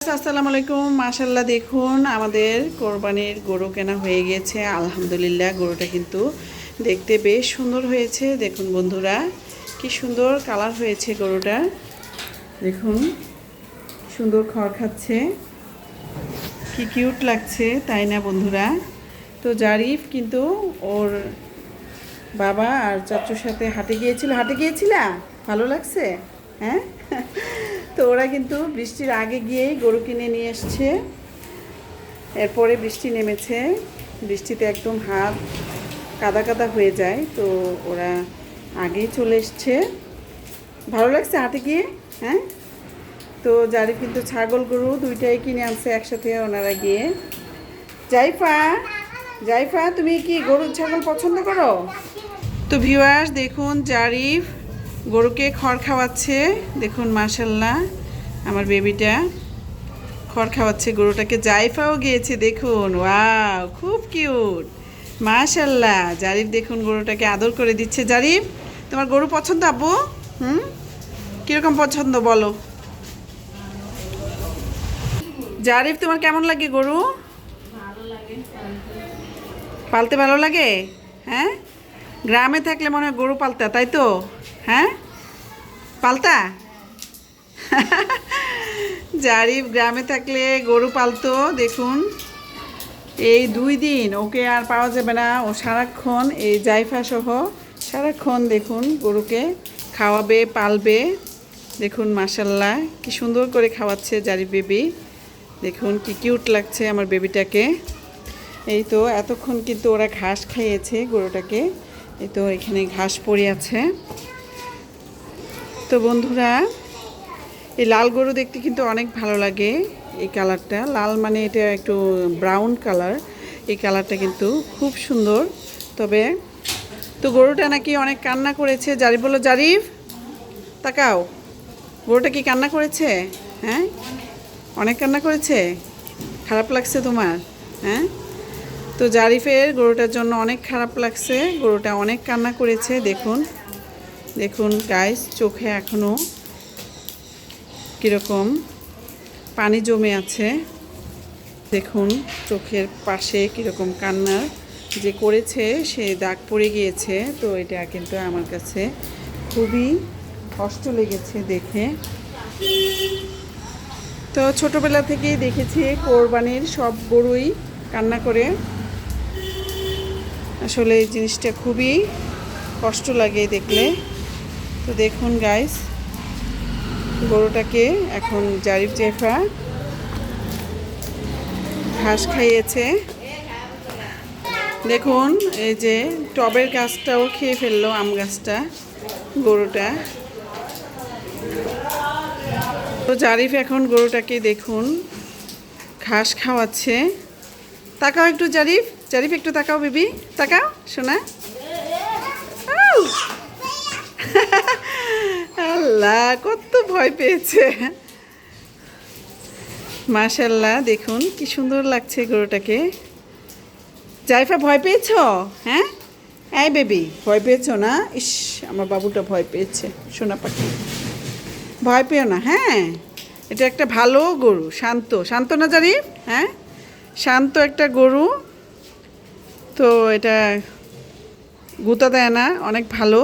আসসালামু আলাইকুম। মাশাআল্লাহ, দেখুন আমাদের কোরবানির গরু কেনা হয়ে গেছে। আলহামদুলিল্লাহ, গরুটা কিন্তু দেখতে বেশ সুন্দর হয়েছে। দেখুন বন্ধুরা, কি সুন্দর কালার হয়েছে গরুটা। দেখুন সুন্দর খড় খাচ্ছে, কি কিউট লাগছে, তাই না বন্ধুরা? তো জারিফ কিন্তু ওর বাবা আর চাচুর সাথে হাটে গিয়েছিলা, ভালো লাগছে? হ্যাঁ। তো ওরা কিন্তু বৃষ্টির আগে গিয়েই গরু কিনে নিয়ে এসছে। এরপরে বৃষ্টি নেমেছে, বৃষ্টিতে একদম হাত কাদা কাদা হয়ে যায়, তো ওরা আগেই চলে এসছে। ভালো লাগছে হাটে গিয়ে? হ্যাঁ। তো জারিফ কিন্তু ছাগল গরু দুইটাই কিনে আনছে একসাথে ওনারা গিয়ে। জাইফা, জাইফা, তুমি কি গরু ছাগল পছন্দ করো? তো ভিউয়ার্স, দেখুন জারিফ গরুকে খড় খাওয়াচ্ছে। দেখুন মাশাআল্লাহ, আমার বেবিটা খড় খাওয়াচ্ছে গরুটাকে। জাইফাও গিয়েছে, দেখুন, ওয়াও, খুব কিউট, মাশাআল্লাহ। জারিফ দেখুন গরুটাকে আদর করে দিচ্ছে। জারিফ, তোমার গরু পছন্দ আব্বু? কীরকম পছন্দ বলো? জারিফ, তোমার কেমন লাগে গরু? পালতে ভালো লাগে? হ্যাঁ, গ্রামে থাকলে মনে হয় গরু পালতা, তাই তো? হ্যাঁ, পালতা। জারিফ গ্রামে থাকলে গরু পালতো। দেখুন এই 2 দিন ওকে আর পাওয়া যাবে না। ও সারাক্ষণ এই জাইফা সহ সারাক্ষণ দেখুন গরুকে খাওয়াবে, পালবে। দেখুন মাশাআল্লাহ, কি সুন্দর করে খাওয়াচ্ছে জারিফ বেবি। দেখুন কি কিউট লাগছে আমার বেবিটাকে। এই তো এতক্ষণ কিন্তু ওরা ঘাস খাইয়েছে গরুটাকে। এই তো এখানে ঘাস পড়ে আছে। তো বন্ধুরা, এই লাল গরু দেখতে কিন্তু অনেক ভালো লাগে। এই কালারটা লাল, মানে এটা একটু ব্রাউন কালার। এই কালারটা কিন্তু খুব সুন্দর। তবে তো গরুটা নাকি অনেক কান্না করেছে। জারিফ বলো, জারিফ তাকাও, গরুটা কি কান্না করেছে? হ্যাঁ, অনেক কান্না করেছে। খারাপ লাগছে তোমার? হ্যাঁ। তো জারিফের গরুটার জন্য অনেক খারাপ লাগছে, গরুটা অনেক কান্না করেছে। দেখুন, দেখুন গাইস, চোখে এখনও কীরকম পানি জমে আছে। দেখুন চোখের পাশে কীরকম কান্নার যে করেছে, সে দাগ পড়ে গিয়েছে। তো এটা কিন্তু আমার কাছে খুবই কষ্ট লেগেছে দেখে। তো ছোটোবেলা থেকেই দেখেছি কোরবানির সব গরুই কান্না করে। আসলে এই জিনিসটা খুবই কষ্ট লাগে দেখলে। তো দেখুন গাইস, গরুটাকে এখন জারিফ জাইফা ঘাস খাইয়েছে। দেখুন এই যে টবের গাছটাও খেয়ে ফেললো, আম গাছটা, গরুটা। তো জারিফ এখন গরুটাকে দেখুন ঘাস খাওয়াচ্ছে। তাকাও একটু জারিফ, জারিফ একটু তাকাও বেবি, তাকাও শোনা। আল্লাহ, কত ভয় পেয়েছে। মাশাআল্লাহ, দেখুন কি সুন্দর লাগছে গরুটাকে। জাইফা, ভয় পেয়েছ? হ্যাঁ, এই বেবি, ভয় পেয়েছো না? ইস, আমার বাবুটা ভয় পেয়েছে। সোনা পাখি, ভয় পেও না। হ্যাঁ, এটা একটা ভালো গরু, শান্ত, শান্ত না জারিফ? হ্যাঁ, শান্ত একটা গরু। তো এটা গুতা দেয় না, অনেক ভালো।